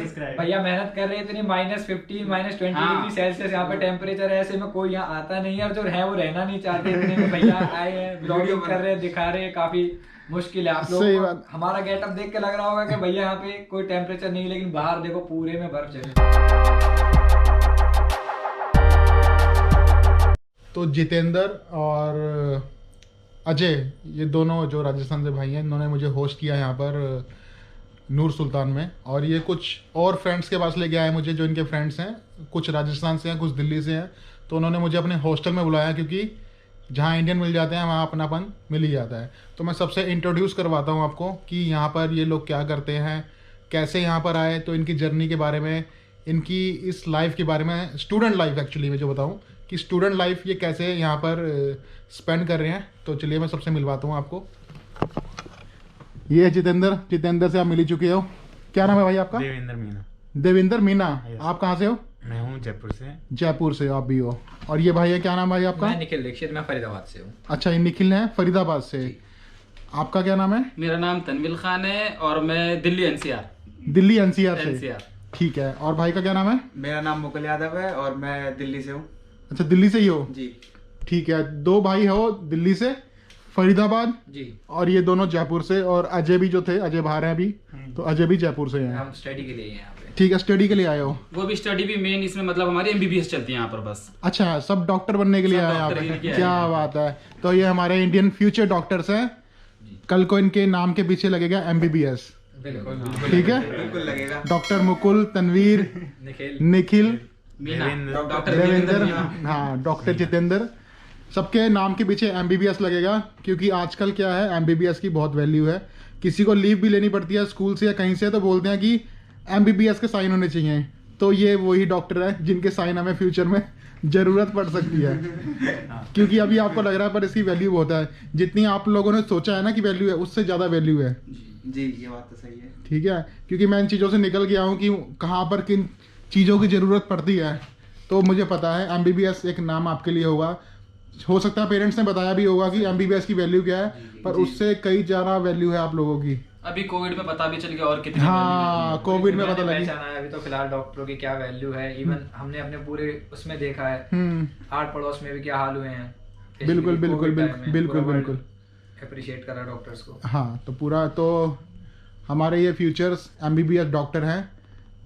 भैया मेहनत कर रहे हैं इतनी, -15 -20 डिग्री सेल्सियस यहाँ पे टेम्परेचर है, ऐसे में कोई यहाँ आता नहीं है, और जो है वो रहना नहीं चाहते इतने में भैया आए हैं, ब्लॉगिंग कर रहे हैं, दिखा रहे हैं, काफी मुश्किल है। आप लोगों को हमारा गेटअप देख के लग रहा होगा कि भैया यहाँ पे कोई टेम्परेचर नहीं, लेकिन बाहर देखो पूरे में बर्फ जमी। तो जितेंद्र और अजय, ये दोनों जो राजस्थान से भाई हैं, इन्होंने मुझे होस्ट किया यहाँ पर नूर सुल्तान में, और ये कुछ और फ्रेंड्स के पास लेके आए मुझे, जो इनके फ्रेंड्स हैं, कुछ राजस्थान से हैं, कुछ दिल्ली से हैं। तो उन्होंने मुझे अपने हॉस्टल में बुलाया, क्योंकि जहाँ इंडियन मिल जाते हैं वहाँ अपनापन मिल ही जाता है। तो मैं सबसे इंट्रोड्यूस करवाता हूँ आपको कि यहाँ पर ये लोग क्या करते हैं, कैसे यहाँ पर आए, तो इनकी जर्नी के बारे में, इनकी इस लाइफ के बारे में, स्टूडेंट लाइफ एक्चुअली मैं जो बताऊँ कि स्टूडेंट लाइफ ये कैसे यहाँ पर स्पेंड कर रहे हैं। तो चलिए मैं सबसे मिलवाता हूँ आपको। ये है जितेंद्र से आप मिल ही चुके हो। क्या नाम है भाई आपका? देवेंद्र मीना। आप कहाँ से हो? मैं हूँ जयपुर से। जयपुर से आप भी हो। और ये भाई है, क्या नाम भाई आपका? मैं निखिल दीक्षित, मैं फरीदाबाद से हूँ। अच्छा, ये निखिल है फरीदाबाद से। आपका क्या नाम है? मेरा नाम तनवीर खान है और मैं दिल्ली एनसीआर से। ठीक है। और भाई का क्या नाम है? मेरा नाम मुकुल यादव है और मैं दिल्ली से हूँ। अच्छा, दिल्ली से ही हो जी। ठीक है, दो भाई हो दिल्ली से, फरीदाबाद जी, और ये दोनों जयपुर से। और अजय भी जो थे, अजय बाहर हैं अभी, तो अजय भी जयपुर से हैं। हम स्टडी के लिए यहाँ पे। ठीक है, स्टडी के लिए आए हो? वो भी स्टडी भी मेन, इसमें मतलब हमारी एमबीबीएस चलती है यहाँ पर बस। अच्छा, सब डॉक्टर बनने के लिए आए यहाँ पे? क्या बात है। तो ये हमारे इंडियन फ्यूचर डॉक्टर्स हैं। कल को इनके नाम के पीछे लगेगा एमबीबीएस। ठीक है, बिल्कुल लगेगा। डॉक्टर मुकुल, तनवीर, निखिल, देवेंद्र, हाँ डॉक्टर जितेंद्र, सबके नाम के पीछे एमबीबीएस लगेगा। क्योंकि आजकल क्या है, एमबीबीएस की बहुत वैल्यू है। किसी को लीव भी लेनी पड़ती है स्कूल से या कहीं से, तो बोलते हैं कि एमबीबीएस के साइन होने चाहिए। तो ये वही डॉक्टर है जिनके साइन हमें फ्यूचर में जरूरत पड़ सकती है। क्योंकि अभी आपको लग रहा है, पर इसकी वैल्यू बहुत है। जितनी आप लोगों ने सोचा है ना कि वैल्यू है, उससे ज़्यादा वैल्यू है। जी, ये बात तो सही है। ठीक है, क्योंकि मैं इन चीज़ों से निकल गया हूँ कि कहाँ पर किन चीज़ों की ज़रूरत पड़ती है। तो मुझे पता है एमबीबीएस एक नाम आपके लिए होगा, हो सकता है पेरेंट्स ने बताया भी होगा कि एमबीबीएस की वैल्यू क्या है, पर उससे कई ज़्यादा वैल्यू है आप लोगों की। अभी कोविड में पता भी चल गया और कितनी। हाँ, कोविड में पता लगी। अभी तो फिलहाल डॉक्टरों की क्या वैल्यू है, इवन हमने अपने पूरे उसमें देखा है, आठ पड़ोस में भी क्या हाल हुए हैं। बिल्कुल बिल्कुल बिल्कुल बिल्कुल बिल्कुल अप्रिशिएट करा डॉक्टर्स को। हाँ, तो पूरा तो हमारे ये फ्यूचर्स एमबीबीएस डॉक्टर हैं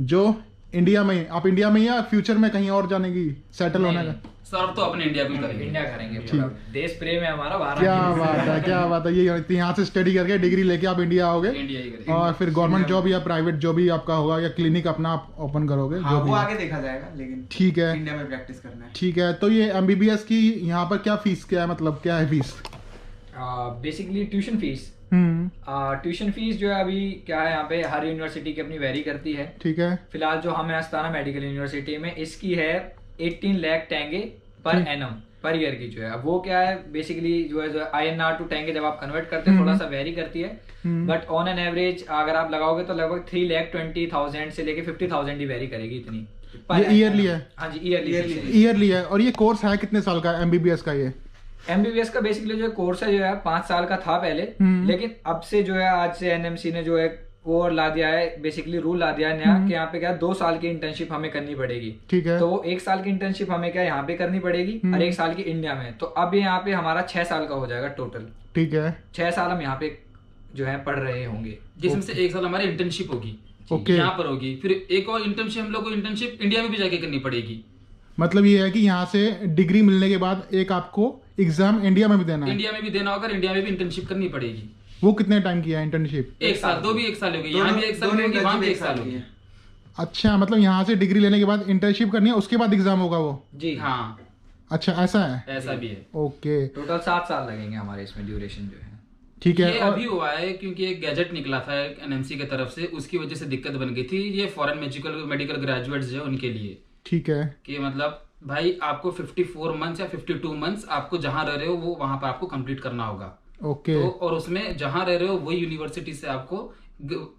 जो इंडिया में, आप इंडिया में या फ्यूचर में कहीं और जाने की सेटल होने का? सर तो अपने इंडिया को करेंगे। इंडिया करेंगे पूरा। देश प्रेम है हमारा, बाहर। क्या बात है, क्या बात है। ये यहाँ से स्टडी करके डिग्री लेके आप इंडिया आओगे, इंडिया ही करेंगे। और फिर गवर्नमेंट जॉब या प्राइवेट जॉब भी आपका होगा, या क्लिनिक अपना आप ओपन करोगे। हाँ, वो आगे देखा जाएगा, लेकिन ठीक है, इंडिया में प्रैक्टिस करना है। ठीक है। तो ये एमबीबीएस की यहाँ पर क्या फीस, क्या है, मतलब क्या है fees? Basically tuition fees. Tuition fees जो है अभी क्या है, यहाँ पे हर यूनिवर्सिटी की अपनी वेरी करती है। ठीक है। फिलहाल जो हमें अस्ताना मेडिकल यूनिवर्सिटी में, इसकी है 18 लाख टेंगे पर एनम पर ईयर की जो है। अब वो क्या है, बेसिकली जो है INR टू टेंगे जब आप कन्वर्ट करते हैं, थोड़ा सा वेरी करती है, बट ऑन एन एवरेज अगर आप लगाओगे तो लगभग 3,20,000 से लेके 50,000 ही वेरी करेगी इतनी। ईयरली है? हाँ जी, ईयरली है। और ये कोर्स है कितने साल का एमबीबीएस का? ये एमबीबीएस का बेसिकली जो कोर्स है जो है 5 साल का था पहले, लेकिन अब से जो है आज से एनएमसी ने जो है वो ला दिया है, बेसिकली रूल ला दिया है नया कि यहाँ पे क्या 2 साल की इंटर्नशिप हमें करनी पड़ेगी। ठीक है। तो 1 साल की इंटर्नशिप हमें क्या यहाँ पे करनी पड़ेगी और 1 साल की इंडिया में। तो अब यहाँ पे हमारा 6 साल का हो जाएगा टोटल। ठीक है। 6 साल हम यहाँ पे जो है पढ़ रहे होंगे, जिसमें से 1 साल हमारी इंटर्नशिप होगी, यहाँ पर होगी, फिर एक और इंटर्नशिप हम लोग को इंटर्नशिप इंडिया में भी जाके करनी पड़ेगी। मतलब ये है कि यहाँ से डिग्री मिलने के बाद एक आपको एग्जाम इंडिया में भी देना है? इंडिया में भी देना होगा, इंडिया में भी इंटर्नशिप करनी पड़ेगी। वो कितने टाइम की है इंटर्नशिप? 1 साल, 2 भी 1 साल होगी, यहाँ भी 1 साल होगी, वहाँ भी 1 साल होगी। अच्छा, मतलब यहाँ से डिग्री लेने के बाद इंटर्नशिप करनी है, उसके बाद एग्जाम होगा वो? जी हाँ। अच्छा, ऐसा है? ऐसा भी है। ओके। टोटल 7 साल लगेंगे हमारे इसमें ड्यूरेशन जो है। ठीक है। ये अभी हुआ है क्योंकि एक गैजेट निकला था एनएमसी की तरफ से, उसकी वजह से दिक्कत बन गई थी ये फॉरेन मेडिकल ग्रेजुएट्स जो उनके लिए। ठीक है। कि मतलब भाई आपको 54 मंथ्स या 52 मंथ्स आपको जहां रह रहे हो वो वहां पर आपको कंप्लीट करना होगा। ओके। तो और उसमें जहां रह रहे हो वही यूनिवर्सिटी से आपको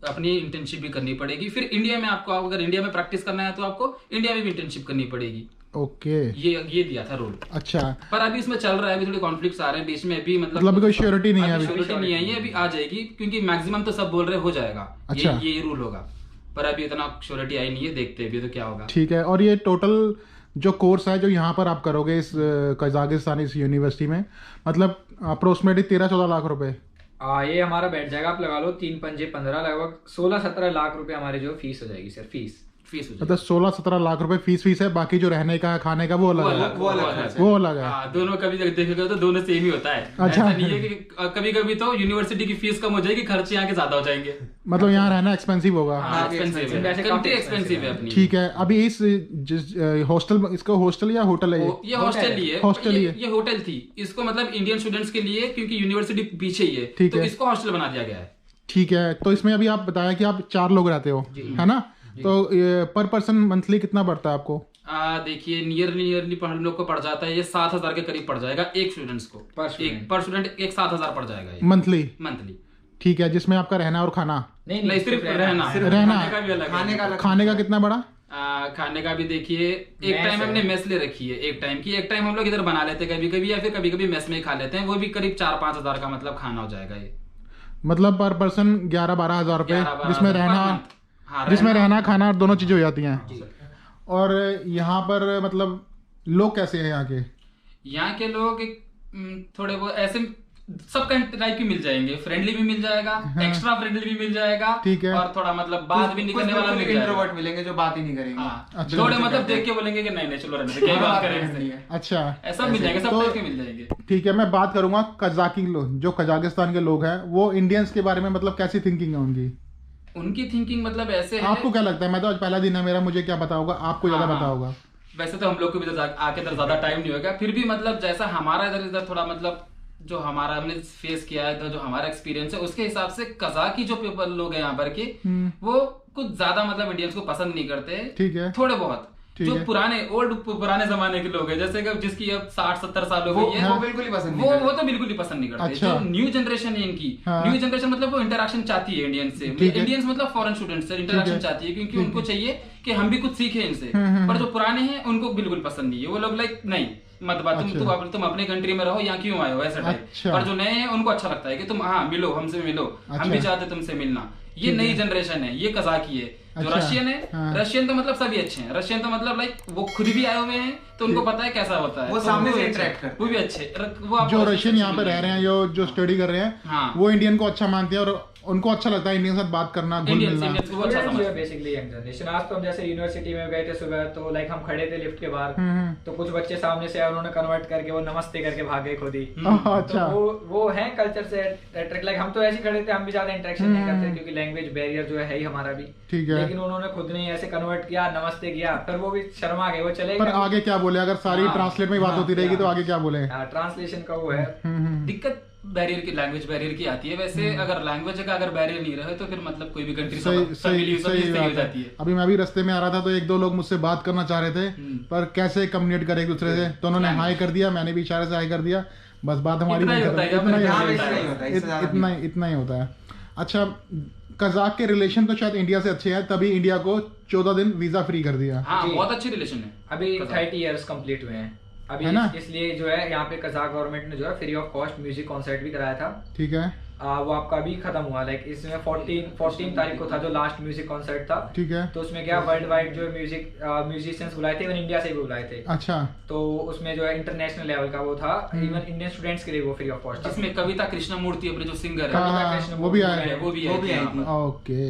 अपनी इंटर्नशिप भी करनी पड़ेगी। फिर इंडिया में आपको अगर इंडिया में प्रैक्टिस करना है तो आपको इंडिया में भी इंटर्नशिप करनी पड़ेगी। ओके। ये दिया था रूल। अच्छा। पर अभी इसमें चल रहा है, अभी थोड़े कॉन्फ्लिक्ट्स आ रहे हैं बीच में, अभी मतलब कोई श्योरिटी नहीं है, श्योरिटी नहीं है, ये अभी आ जाएगी क्योंकि मैक्सिमम तो सब बोल रहे हो जाएगा। अच्छा। ये रूल होगा। पर अभी इतना श्योरिटी आई नहीं है, देखते हैं अभी तो क्या होगा। ठीक है, और ये टोटल जो कोर्स है जो यहाँ पर आप करोगे इस कजाकिस्तान इस यूनिवर्सिटी में, मतलब अप्रोक्सीमेटली 13-14 लाख रुपए? ये हमारा बैठ जाएगा, आप लगा लो 3 पंजे 15, लगभग 16-17 लाख रुपए हमारी जो फीस हो जाएगी सर। फीस मतलब 16-17 लाख रुपए फीस है, बाकी जो रहने का खाने का वो अलग है। वो अलग है। दोनों कभी देखेगा तो दोनों सेम ही होता है। अच्छा, ऐसा नहीं है कि कभी कभी तो यूनिवर्सिटी की फीस कम हो जाएगी, खर्चे यहाँ के ज्यादा हो जाएंगे। मतलब यहाँ रहना एक्सपेंसिव होगा। एक्सपेंसिव है अपनी। ठीक है, अभी इस हॉस्टल, इसका हॉस्टल या होटल है? ये हॉस्टल ही है। हॉस्टल ही है। ये होटल थी, इसको मतलब इंडियन स्टूडेंट्स के लिए, क्योंकि यूनिवर्सिटी पीछे ही है तो इसको हॉस्टल बना दिया गया है। ठीक है, तो इसमें अभी आप बताया कि आप 4 लोग रहते हो, है ना? तो पर पर्सन मंथली कितना पड़ता है आपको? देखिए नियरली हम लोग को पड़ जाता है ये 7,000 के करीब पड़ जाएगा एक स्टूडेंट्स को। पर स्टूडेंट एक 7,000 पड़ जाएगा ये मंथली। ठीक है, जिसमें आपका रहना और खाना? नहीं, सिर्फ रहना। खाने का भी अलग। खाने का कितना बड़ा? खाने का भी देखिए, एक टाइम हमने मेस ले रखी है, एक टाइम हम लोग इधर बना लेते हैं कभी या फिर कभी मेस में ही खा लेते हैं, वो भी करीब 4-5 हजार का मतलब खाना हो जाएगा ये। मतलब पर पर्सन 11-12 हजार रुपए, जिसमें रहना खाना और दोनों चीजें हो जाती हैं। और यहाँ पर मतलब लोग कैसे हैं यहाँ के लोग थोड़े वो ऐसे सब टाइप के मिल जाएंगे, फ्रेंडली भी मिल जाएगा, एक्स्ट्रा फ्रेंडली भी मिल जाएगा। ठीक है, और थोड़ा मतलब बात भी नहीं करने वाला मिल जाएगा। इंट्रोवर्ट मिलेंगे जो बात ही नहीं करेंगे। अच्छा, थोड़े मतलब देख के बोलेंगे कि नहीं चलो रहने दे, क्या बात करेंगे। अच्छा, ऐसा मिल जाएगा, सब टाइप के मिल जाएंगे। ठीक है, मैं बात करूंगा कजाकी लोग, जो कजाकिस्तान के लोग हैं, वो इंडियंस के बारे में मतलब कैसी थिंकिंग है उनकी थिंकिंग मतलब ऐसे है। आपको क्या लगता है? मैं तो आज पहला दिन है मेरा, मुझे क्या पता होगा, आपको ज्यादा पता होगा। वैसे तो हम लोग को भी आके इधर ज्यादा टाइम नहीं होगा, फिर भी मतलब जैसा हमारा इधर थोड़ा मतलब जो हमारा हमने फेस किया है, तो जो हमारा एक्सपीरियंस है उसके हिसाब से कजाकी जो पीपल लोग हैं यहाँ पर के, वो कुछ ज्यादा मतलब इंडियंस को पसंद नहीं करते। ठीक है, थोड़े बहुत जो पुराने जमाने के लोग हैं, जैसे कि जिसकी अब 60-70 साल हो गई है, वो बिल्कुल ही पसंद नहीं, वो तो बिल्कुल ही पसंद नहीं करते। अच्छा। जो न्यू जनरेशन है इनकी, न्यू जनरेशन मतलब वो इंटरेक्शन चाहती है इंडियंस से, इंडियंस मतलब फॉरेन स्टूडेंट्स से इंटरेक्शन चाहती है, क्योंकि उनको चाहिए कि हम भी कुछ सीखे इनसे। पर जो पुराने हैं उनको बिल्कुल पसंद नहीं है, वो लोग लाइक नहीं मत बात, तुम अपने कंट्री में रहो, यहाँ क्यों आए हो, ऐसा टाइप। पर जो नए हैं उनको अच्छा लगता है कि तुम मिलो, हमसे मिलो, हम भी चाहते तुमसे मिलना। ये नई जनरेशन है, ये कजाकी है। जो रशियन है, रशियन तो मतलब सभी अच्छे हैं, रशियन तो मतलब लाइक वो खुद भी आए हुए हैं तो उनको पता है कैसा होता है, वो सामने से इंटरेक्ट करते हैं, वो भी अच्छे। जो रशियन यहाँ पे रह रहे हैं, जो स्टडी कर रहे हैं, वो इंडियन को अच्छा मानते हैं और उनको अच्छा लगता है इंडियन के साथ बात करना, घुल मिलना। Basically young generation. आज तो हम जैसे यूनिवर्सिटी में गए थे सुबह, तो लाइक हम खड़े थे लिफ्ट के बाहर, तो कुछ बच्चे सामने से आए, उन्होंने कन्वर्ट करके वो नमस्ते करके भागे खुद ही। अच्छा, तो वो है कल्चर से अट्रैक्ट। लाइक हम तो ऐसे खड़े थे, हम भी ज्यादा इंटरेक्शन नहीं करते क्योंकि लैंग्वेज बैरियर जो है ही हमारा भी। ठीक है, लेकिन उन्होंने खुद ने ऐसे कन्वर्ट किया, नमस्ते किया, फिर वो भी शर्मा गए, वो चले। पर आगे क्या बोले? अगर सारी ट्रांसलेट में बात होती रहेगी तो आगे क्या बोले? ट्रांसलेशन का वो है दिक्कत, बैरियर की, लैंग्वेज बैरियर की आती है। वैसे अगर लैंग्वेज का अगर बैरियर नहीं रहे तो फिर मतलब कोई भी कंट्री सही हो जाती है। अभी मैं भी रास्ते में आ रहा था तो 1-2 लोग मुझसे बात करना चाह रहे थे, पर कैसे कम्युनिकेट करे एक दूसरे से, तो उन्होंने हाई कर दिया, मैंने भी इशारे से हाई कर दिया, बस बात हमारी इतना ही होता है। अच्छा, कजाक के रिलेशन तो शायद इंडिया से अच्छे हैं, तभी इंडिया को 14 दिन वीजा फ्री कर दिया। बहुत अच्छे रिलेशन है। अभी 30 इयर्स कंप्लीट हुए हैं अभी, इसलिए जो है यहाँ पे कजाक गवर्नमेंट ने जो है free of cost music concert भी कराया था। ठीक है, वो आपका अभी खत्म हुआ। लाइक इसमें 14 तारीख को था जो लास्ट म्यूजिक कॉन्सर्ट था। ठीक है, तो उसमें क्या वर्ल्ड वाइड जो म्यूजिशियंस बुलाए थे, इवन इंडिया से भी बुलाए थे। अच्छा, तो उसमें जो है इंटरनेशनल लेवल का वो था, इवन इंडियन स्टूडेंट्स के लिए वो फ्री ऑफ कॉस्ट। जिसमें कविता कृष्णमूर्ति अपने जो सिंगर है वो भी आए। ओके,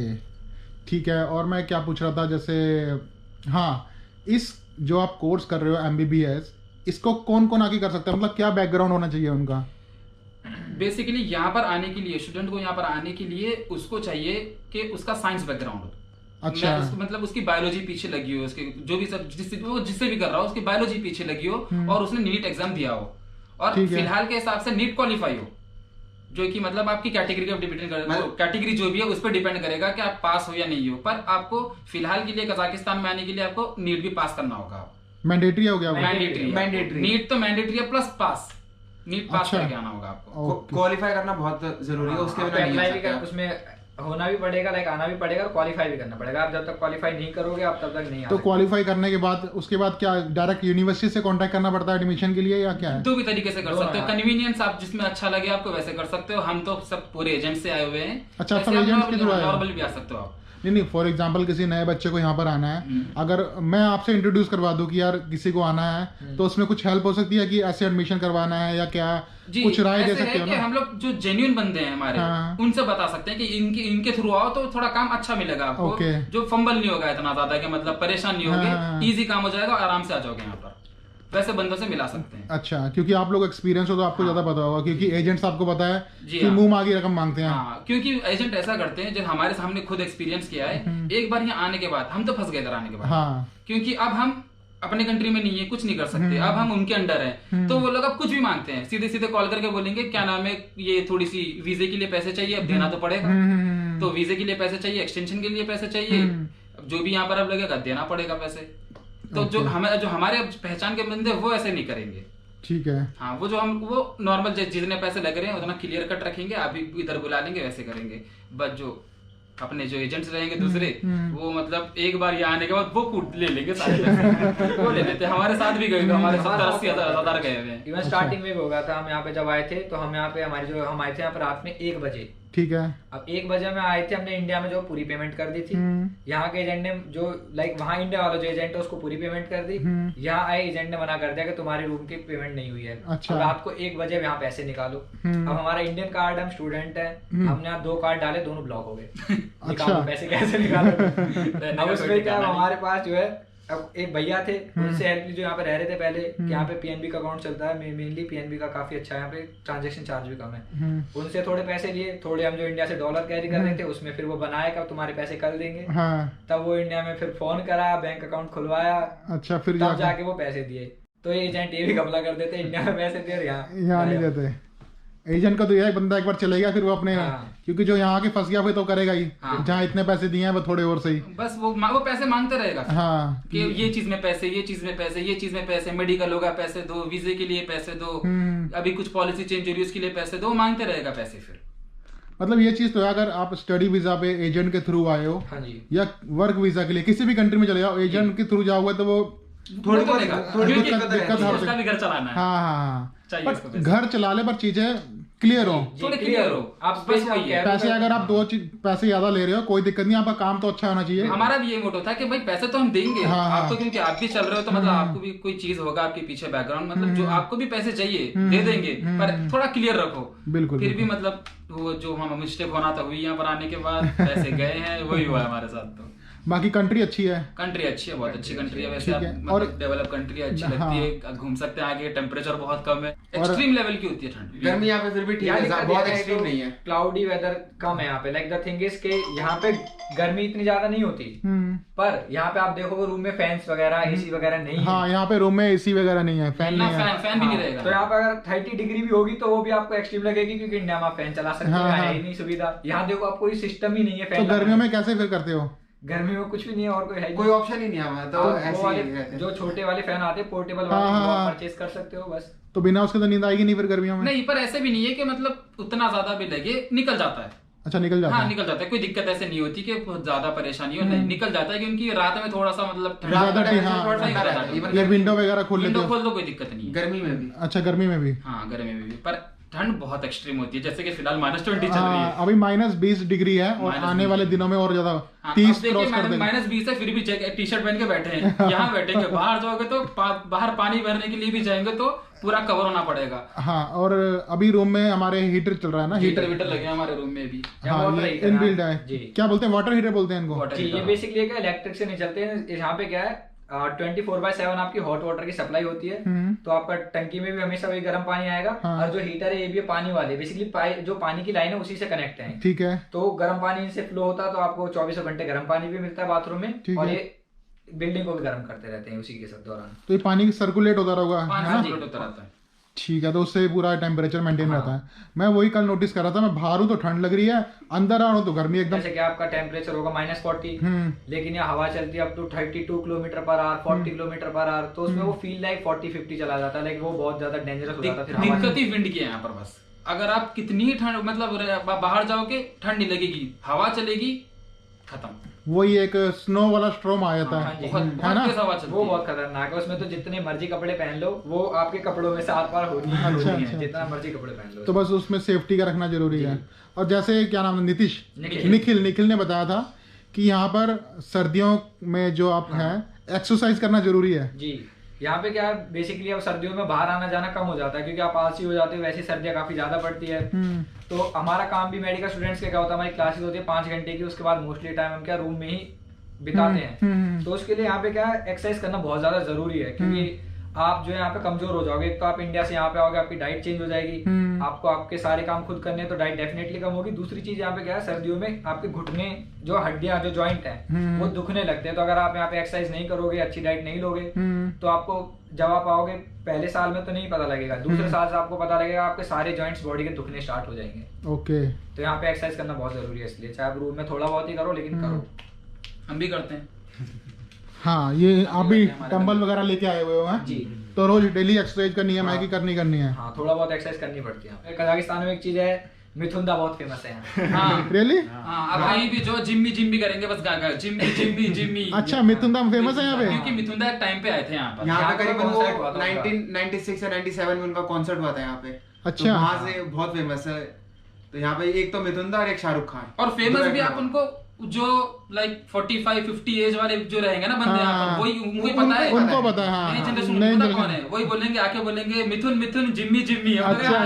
ठीक है। और मैं क्या पूछ रहा था, जैसे इस जो आप कोर्स कर रहे हो MBBS, इसको कौन कौन आके कर सकता है? मतलब क्या बैकग्राउंड होना चाहिए उनका? बेसिकली यहाँ पर आने के लिए, स्टूडेंट को यहाँ पर आने के लिए उसको चाहिए कि उसका साइंस बैकग्राउंड हो। अच्छा, मतलब उसकी बायोलॉजी पीछे लगी हो, उसके जो भी सब जिससे भी कर रहा हो उसकी बायोलॉजी पीछे लगी हो, और उसने नीट एग्जाम दिया हो, और फिलहाल के हिसाब से नीट क्वालिफाई हो, जो कि मतलब आपकी कैटेगरी का डिपेंड करेगा, कैटेगरी जो भी है उस पर डिपेंड करेगा कि आप पास हो या नहीं हो। पर आपको फिलहाल के लिए कजाकिस्तान में आने के लिए आपको नीट भी पास करना होगा। मैंडेटरी हो गया? मैंडेटरी नीट तो मैंडेटरी है, प्लस पास, नीट पास करके आना होगा आपको। क्वालिफाई करना बहुत जरूरी है, उसके बिना नहीं हो सकता। उसमें होना भी पड़ेगा, लाइक आना भी पड़ेगा और क्वालिफाई भी करना पड़ेगा। आप जब तक क्वालिफाई नहीं करोगे आप तब तक नहीं आ तो क्वालिफाई करने के बाद उसके बाद क्या डायरेक्ट यूनिवर्सिटी से कांटेक्ट करना पड़ता है एडमिशन के लिए, या क्या है? दो भी तरीके से कर सकते हो, कन्वीनियंस आप जिसमें अच्छा लगे आपको वैसे कर सकते हो। हम तो सब पूरे एजेंट से आए हुए हैं। अच्छा, सब एजेंट्स के थ्रू आए? नॉर्मल भी आ सकते हो आप। नहीं, फॉर एग्जांपल किसी नए बच्चे को यहाँ पर आना है, अगर मैं आपसे इंट्रोड्यूस करवा दूं कि यार किसी को आना है, तो उसमें कुछ हेल्प हो सकती है कि ऐसे एडमिशन करवाना है या क्या, कुछ राय दे सकते हो ना? हम लोग जो जेन्युइन बंदे हैं हमारे, उनसे बता सकते हैं कि इनके थ्रू आओ तो थोड़ा काम अच्छा मिलेगा आपको, जो फंबल नहीं होगा इतना ज्यादा कि मतलब परेशान नहीं होगे, इजी काम हो जाएगा, आराम से आ जाओगे यहाँ पर, वैसे बंदों से मिला सकते हैं। अच्छा, क्योंकि आप लोग एक्सपीरियंस हो तो आपको ज्यादा पता होगा, क्योंकि एजेंट्स आपको पता है कि मुंह मांगी रकम मांगते हैं। हाँ, क्योंकि एजेंट ऐसा करते हैं, जो हमारे सामने खुद एक्सपीरियंस किया है, एक बार यहाँ आने के बाद हम तो फंस गए इधर आने के बाद, क्योंकि अब हम अपने कंट्री में नहीं है, कुछ नहीं कर सकते, अब हम उनके अंडर हैं, तो वो लोग अब कुछ भी मांगते हैं, सीधे सीधे कॉल करके बोलेंगे क्या नाम है, ये थोड़ी सी वीजे के लिए पैसे चाहिए, अब देना तो पड़ेगा, तो वीजे के लिए पैसे चाहिए, एक्सटेंशन के लिए पैसे चाहिए, जो भी यहाँ पर अब लगेगा देना पड़ेगा पैसे। तो जो हमारे पहचान के बंदे वो ऐसे नहीं करेंगे। ठीक है। हाँ, वो नॉर्मल जितने पैसे लग रहे हैं उतना क्लियर कट रखेंगे, अभी इधर बुला लेंगे वैसे करेंगे, बस जो अपने जो एजेंट्स रहेंगे दूसरे, वो मतलब एक बार यहाँ आने के बाद वो कूट ले लेंगे सारे पैसे वो ले लेते। हमारे साथ भी गए, हमारे 70-80 हजार गए हुए हैं। इवन स्टार्टिंग में भी होगा था, हम यहाँ पे जब आए थे तो हम यहाँ पे हम आए थे यहाँ पे रात में 1 बजे। ठीक है। अब 1 बजे में आए थे, हमने इंडिया में जो पूरी पेमेंट कर दी थी, यहाँ के एजेंट ने जो वहाँ इंडिया वाला जो एजेंट है उसको पूरी पेमेंट कर दी, यहाँ आए एजेंट ने मना कर दिया कि तुम्हारे रूम की पेमेंट नहीं हुई है। अच्छा। अब रात को 1 बजे यहाँ पैसे निकालो। अब हमारा इंडियन कार्ड, हम स्टूडेंट है, हमने यहाँ 2 कार्ड डाले, दोनों ब्लॉक हो गए। अच्छा। पैसे कैसे निकालोगे? अब उसमें क्या, हमारे पास जो है अब एक भैया थे, उनसे हेल्प ली जो यहाँ पे रह रहे थे पहले, कि यहाँ पे पीएनबी का अकाउंट चलता है, मेनली पीएनबी का काफी अच्छा है, यहाँ पे ट्रांजैक्शन चार्ज भी कम है। उनसे थोड़े पैसे लिए, थोड़े हम जो इंडिया से डॉलर कैरी कर रहे थे उसमें फिर वो बनाए कब तुम्हारे पैसे कल देंगे। तब वो इंडिया में फिर फोन करा, बैंक अकाउंट खुलवाया। अच्छा, फिर तब जाके वो पैसे दिए। तो ये एजेंट ये भी घपला कर देते, इंडिया में पैसे दे और यहाँ नहीं देते। एजेंट का तो यह बंदा एक बार चले गया फिर वो अपने, क्योंकि जो यहाँ के फंस गया वो तो करेगा ही, जहाँ इतने पैसे दिए हैं वो थोड़े और सही, बस वो पैसे मांगते रहेगा। हाँ, कि ये चीज में पैसे, ये चीज में पैसे, ये चीज में पैसे, मेडिकल होगा पैसे दो, वीजे के लिए पैसे दो, अभी कुछ पॉलिसी चेंज हो रही है उसके लिए पैसे दो, मांगते रहेगा पैसे। फिर मतलब ये चीज तो है, अगर आप स्टडी वीजा पे एजेंट के थ्रू आए हो, या वर्क वीजा के लिए किसी भी कंट्री में चले जाओ, एजेंट के थ्रू जाओगे तो वो थोड़ी दिक्कत है, घर चलाना है। हाँ, घर चला ले पर चीजें क्लियर हो, थोड़े क्लियर हो। आप पैसे अगर आप पैसे ज्यादा ले रहे हो कोई दिक्कत नहीं, आपका काम तो अच्छा होना चाहिए। हमारा भी ये मोटो था कि भाई पैसे तो हम देंगे आपको, क्योंकि आप भी चल रहे हो तो मतलब आपको भी कोई चीज होगा आपके पीछे बैकग्राउंड, मतलब जो आपको भी पैसे चाहिए दे देंगे, पर थोड़ा क्लियर रखो। बिल्कुल। फिर भी मतलब वो जो हम मिस्टेक होना था हुई, यहाँ पर आने के बाद पैसे गए हैं, वही हुआ हमारे साथ। तो बाकी कंट्री अच्छी है, बहुत अच्छी कंट्री है वैसे, और डेवलप कंट्री अच्छी लगती है, घूम सकते हैं आगे। टेम्परेचर बहुत कम है, एक्सट्रीम लेवल की होती है ठंड, गर्मी यहाँ पे फिर भी ठीक है, बहुत एक्सट्रीम नहीं है, क्लाउडी वेदर कम है यहाँ पे। लाइक द थिंग इज के यहाँ पे गर्मी इतनी ज्यादा नहीं होती, पर यहाँ पे आप देखोगे रूम में फैंस वगैरह, एसी वगैरह नहीं है। हाँ, यहाँ पे रूम में एसी वगैरह नहीं है, फैन नहीं है, फैन भी नहीं रहेगा। तो यहाँ पे अगर 30 डिग्री भी होगी तो वो भी आपको एक्सट्रीम लगेगी, क्योंकि इंडिया में फैन चला सकते हैं, है ही नहीं सुविधा। यहाँ देखो आप, कोई सिस्टम ही नहीं है। तो गर्मियों में कैसे फिर करते हो? गर्मी में कुछ भी नहीं है, और कोई है, कोई ऑप्शन ही नहीं है। तो ऐसे जो छोटे वाले फैन आते हैं पोर्टेबल वाले, वो आप परचेज कर सकते हो बस। तो बिना उसके तो नींद आएगी नहीं फिर गर्मियों में? नहीं, पर ऐसे भी नहीं है कि मतलब उतना ज्यादा भी लगे, निकल जाता है। अच्छा, निकल जाता है? हाँ, निकल जाता है, कोई दिक्कत ऐसे नहीं होती कि बहुत ज्यादा परेशानी हो, नहीं निकल जाता है, क्योंकि रात में थोड़ा सा मतलब विंडो वगैरह खोल लेते हो? खोल दो, कोई दिक्कत नहीं है। गर्मी में भी? अच्छा, गर्मी में भी? हाँ, गर्मी में भी, पर ठंड बहुत एक्सट्रीम होती है, जैसे कि फिलहाल -20 चल रही है, अभी -20 डिग्री है, और आने वाले दिनों में और ज्यादा 30 क्रॉस कर देंगे। -20 है, फिर भी टी शर्ट पहन के बैठे हैं, यहाँ बैठेंगे, बाहर जाओगे तो बाहर पानी भरने के लिए भी जाएंगे तो पूरा कवर होना पड़ेगा। हाँ, और अभी रूम में हमारे हीटर चल रहा है ना, हीटर लगे हैं हमारे रूम में भी। हाँ, इनबिल्ट है, क्या बोलते हैं, वाटर हीटर बोलते हैं इनको। ये बेसिकली इलेक्ट्रिक से नहीं चलते हैं। यहाँ पे क्या है, 24/7 आपकी हॉट वाटर की सप्लाई होती है, तो आपका टंकी में भी हमेशा वही गर्म पानी आएगा। और जो हीटर है ये भी पानी वाले, बेसिकली जो पानी की लाइन है उसी से कनेक्ट है। ठीक है। तो गर्म पानी इनसे फ्लो होता है, तो आपको 24 घंटे गर्म पानी भी मिलता है बाथरूम में, और ये बिल्डिंग को भी गर्म करते रहते हैं उसी के साथ दौरान। तो ये पानी सर्कुलेट होता रहेगा, होता रहता है। ठीक है, तो उससे पूरा टेम्परेचर मेंटेन रहता है। मैं वही कल नोटिस कर रहा था, मैं बाहर हूँ तो ठंड लग रही है, अंदर आ रहा हूँ तो गर्मी एकदम। जैसे कि आपका टेम्परेचर होगा -40, लेकिन यहाँ हवा चलती है अप टू 32 km/h, 40 km/h, तो उसमें वो फील लाइक 40-50 चला जाता है, लाइक वो बहुत ज्यादा डेंजरस हो जाता है। दिक्कत ही विंड की है यहाँ पर बस। अगर आप कितनी ठंड मतलब बाहर जाओगे ठंड नहीं लगेगी, हवा चलेगी, खत्म। वही एक स्नो वाला स्ट्रॉम आ जाता है, है ना, वो बहुत खतरनाक है। उसमें तो जितने मर्जी कपड़े पहन लो, वो आपके कपड़ों में से आर पार होती है। अच्छा, जितना मर्जी कपड़े पहन लो, तो बस उसमें सेफ्टी का रखना जरूरी है। और जैसे क्या नाम है, निखिल ने बताया था कि यहाँ पर सर्दियों में जो आप हैं एक्सरसाइज करना जरूरी है जी। यहाँ पे क्या है बेसिकली अब सर्दियों में बाहर आना जाना कम हो जाता है क्योंकि आप आलसी हो जाते हो, वैसे सर्दियाँ काफी ज्यादा पड़ती है। तो हमारा काम भी मेडिकल स्टूडेंट्स के क्या होता है, हमारी क्लासेस होती है 5 घंटे की, उसके बाद मोस्टली टाइम हम क्या रूम में ही बिताते हैं। तो उसके लिए यहाँ पे क्या एक्सरसाइज करना बहुत ज्यादा जरूरी है क्योंकि आप जो है यहाँ पे कमजोर हो जाओगे। एक तो आप इंडिया से यहाँ पे आओगे, आपकी डाइट चेंज हो जाएगी, आपको आपके सारे काम खुद करने हैं तो डाइट डेफिनेटली कम होगी। दूसरी चीज यहाँ पे क्या है, सर्दियों में आपके घुटने जो हड्डियां जो जॉइंट है वो दुखने लगते हैं। तो अगर आप यहाँ पे एक्सरसाइज नहीं करोगे, अच्छी डाइट नहीं लोगे तो आपको जब आप आओगे पहले साल में तो नहीं पता लगेगा, दूसरे साल से आपको पता लगेगा, आपके सारे जॉइंट्स बॉडी के दुखने स्टार्ट हो जाएंगे। ओके। तो यहाँ पे एक्सरसाइज करना बहुत जरूरी है, इसलिए चाहे आप रूम में थोड़ा बहुत ही करो लेकिन करो। हम भी करते हैं। हाँ, ये आप भी डंबल वगैरह लेके आए हुए हो हैं जी। तो रोज डेली एक्सरसाइज करनी है, मैगी करनी है। हाँ, थोड़ा बहुत एक्सरसाइज करनी पड़ती है। कजाकिस्तान में एक चीज है, मिथुंदा बहुत फेमस है यहाँ। हाँ रियली? हाँ, अब कहीं भी जो जिम्मी करेंगे बस गा जिम्मी। अच्छा, मिथुंदा फेमस है यहाँ पे? क्योंकि मिथुंदा एक टाइम पे आए थे यहाँ पर। यहाँ पे करीबन वो 1996 या 97 में उनका कॉन्सर्ट हुआ था यहाँ पे। अच्छा। तो वहाँ से बहुत फेमस है। तो यहाँ पे एक तो मिथुंदा और एक शाहरुख खान। और फेमस भी आप उनको जो लाइक 45-50 एज वाले जो रहेंगे ना बंदे यहाँ पर, वही उनको पता है, उनको पता है। हाँ, नई जनरेशन कौन है वही बोलेंगे, आके बोलेंगे मिथुन जिम्मी। अच्छा।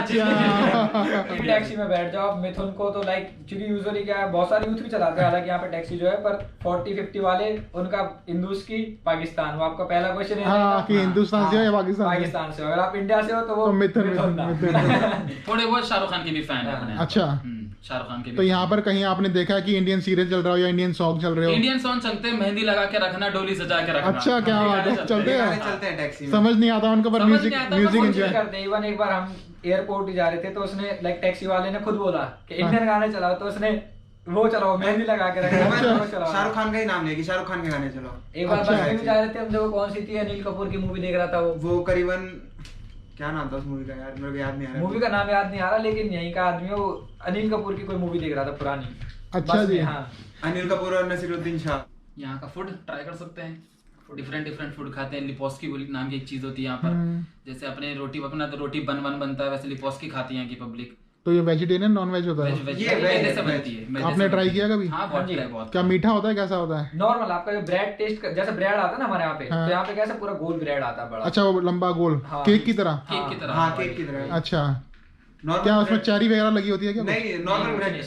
टैक्सी में बैठ जाओ आप, मिथुन को तो लाइक क्योंकि यूजुअली क्या है बहुत सारे यूथ भी चलाते हैं, हालांकि यहाँ पे टैक्सी जो है, पर 40-50 वाले उनका हिंदूस की पाकिस्तान, वो आपका पहला क्वेश्चन है कि हिंदुस्तान से हो या पाकिस्तान से हो। अगर आप इंडिया से हो तो वो मिथुन। थोड़े बहुत शाहरुख खान के भी फैन है। अच्छा, शाहरुख खान के। तो यहाँ पर कहीं आपने देखा कि इंडियन सीरियल चल रहा हो या इंडियन सॉन्ग चल रहे हो? इंडियन सॉन्ग चलते हैं, मेहंदी लगा के रखना, डोली सजा के रखना। अच्छा, क्या बात है, चलते हैं टैक्सी में। समझ नहीं आता उनको, पर म्यूजिक एंजॉय करते हैं। इवन एक बार हम एयरपोर्ट ही जा रहे थे तो उसने लाइक टैक्सी वाले ने खुद बोला कि इंडियन गाने चलाओ, तो उसने वो चलाओ, मेहंदी लगा के रखा। शाहरुख खान का ही नाम लेगी, शाहरुख खान के गाने चलाओ। एक बार बस में जा रहे थे हम, जब कौन सी थी, अनिल कपूर की मूवी देख रहा था वो करीबन क्या नाम था उस मूवी का, यार मेरे को याद नहीं आ रहा। मूवी का नाम याद नहीं आ रहा, लेकिन यहीं का आदमी वो अनिल कपूर की कोई मूवी देख रहा था पुरानी। अच्छा जी। हाँ, अनिल कपूर और नसीरुद्दीन शाह। यहाँ का फूड ट्राई कर सकते हैं, डिफरेंट फूड खाते हैं। लिपोस्की नाम की एक चीज होती है यहाँ पर, जैसे अपने रोटी अपना तो रोटी बनता है, वैसे लिपोस्की खाती है यहाँ की पब्लिक। तो ये वेजिटेरियन नॉन वेज होता है? ये मैदे से बनती है। आपने ट्राई किया कभी? हाँ, बहुत। क्या मीठा होता है, कैसा होता है? नॉर्मल आपका जो ब्रेड टेस्ट जैसे ब्रेड आता है ना हमारे यहाँ पे, तो यहाँ पे कैसे पूरा गोल ब्रेड आता है बड़ा। अच्छा, वो लंबा गोल केक की तरह? हाँ, केक की तरह। अच्छा, क्या उसमें चेरी वगैरह लगी होती है क्या? नहीं, नॉर्मल ब्रेड,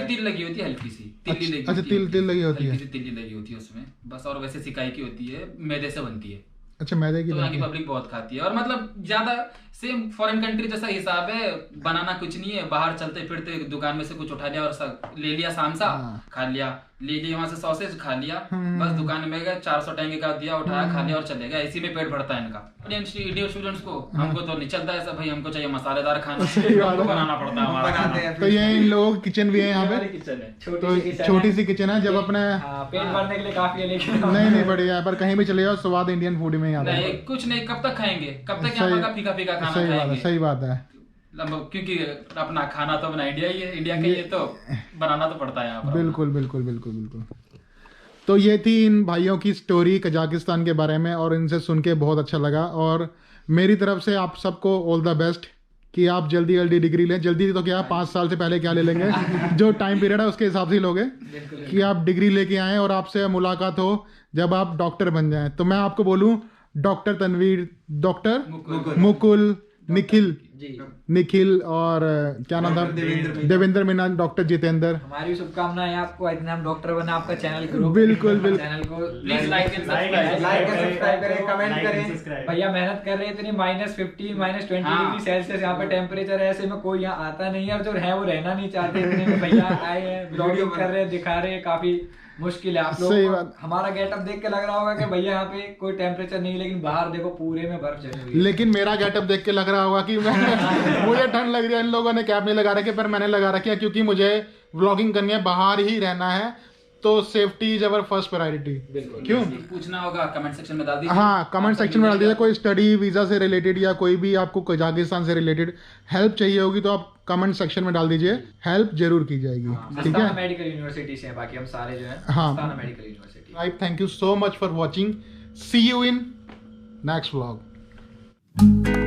तिल लगी होती है हल्की सी, तिल्ली लगी। अच्छा, तिल लगी होती है, तिल्ली लगी होती है उसमें बस। और वैसे सिकाई की होती है, मैदे से बनती है। अच्छा, मैदे की। तो यहाँ की पब्लिक बहुत खाती है। और मतलब ज्यादा सेम फॉरेन कंट्री जैसा हिसाब है, बनाना कुछ नहीं है, बाहर चलते फिरते दुकान में से कुछ उठा लिया और ले लिया, सामसा खा लिया, ले लिया वहां से सॉसेज खा लिया, बस दुकान में गए 400 टंगे का दिया, उठाया, खा लिया और चले गए। इसी में पेट भरता है इनका। इंडियन स्टूडेंट्स को, हमको तो नहीं चलता ऐसा भाई, हमको चाहिए मसालेदार खाना, हमको बनाना पड़ता है हमारा। तो ये इन लोगों की किचन भी है यहाँ पे? किचन है, छोटी सी किचन है, जब अपने पेट भरने के लिए काफी है, लेकिन नहीं बढ़िया, पर कहीं भी चले जाओ स्वाद इंडियन फूड में आता है। कुछ नहीं, कब तक खाएंगे, कब तक यहाँ का फीका खाना खाएंगे? सही बात है, क्योंकि अपना खाना तो अपना इंडिया ही है, इंडिया का ही है, तो बनाना तो पड़ता है यहाँ पर। बिल्कुल। तो ये थी इन भाइयों की स्टोरी कजाकिस्तान के बारे में, और इनसे सुन के बहुत अच्छा लगा। और मेरी तरफ से आप सबको ऑल द बेस्ट कि आप जल्दी डिग्री लें। जल्दी तो क्या, 5 साल से पहले क्या ले लेंगे, जो टाइम पीरियड है उसके हिसाब से ही लोगे, कि आप डिग्री लेके आएँ और आपसे मुलाकात हो जब आप डॉक्टर बन जाएं। तो मैं आपको बोलूँ, डॉक्टर तनवीर, डॉक्टर मुकुल, निखिल और क्या नाम था, देवेंद्र मीना, डॉक्टर जितेंद्र, हमारी शुभकामनाएं आपको, इतना हम डॉक्टर बना, आपका चैनल ग्रो बिल्कुल चैनल को प्लीज लाइक एंड सब्सक्राइब करें, कमेंट करें। भैया मेहनत कर रहे हैं इतनी, -50 -20 डिग्री सेल्सियस यहाँ पे टेम्परेचर है, ऐसे में कोई यहाँ आता नहीं है, और जो है वो रहना नहीं चाहते इतने में। भैया आए हैं, ब्लॉगिंग कर रहे हैं, दिखा रहे हैं, काफी मुश्किल है। आप लोग हमारा गेटअप देख के लग रहा होगा कि भैया यहाँ पे कोई टेम्परेचर नहीं, लेकिन बाहर देखो पूरे में बर्फ जमी हुई है। लेकिन मेरा गेटअप देख के लग रहा होगा कि मुझे ठंड लग रही है। इन लोगों ने कैप नहीं लगा रखी, पर मैंने लगा रखी है, क्योंकि मुझे व्लॉगिंग करनी है, बाहर ही रहना है, तो safety is our first priority. क्यों पूछना होगा कमेंट सेक्शन में डाल दीजिए। हाँ, कमेंट सेक्शन में डाल दीजिए। कोई स्टडी वीजा से रिलेटेड या कोई भी आपको कजाकिस्तान से रिलेटेड हेल्प चाहिए होगी तो आप कमेंट सेक्शन में डाल दीजिए, हेल्प जरूर की जाएगी। ठीक है, मेडिकल यूनिवर्सिटी से बाकी हम सारे जो है, हाँ, medical university. Right, thank you so much for watching, see you in next vlog.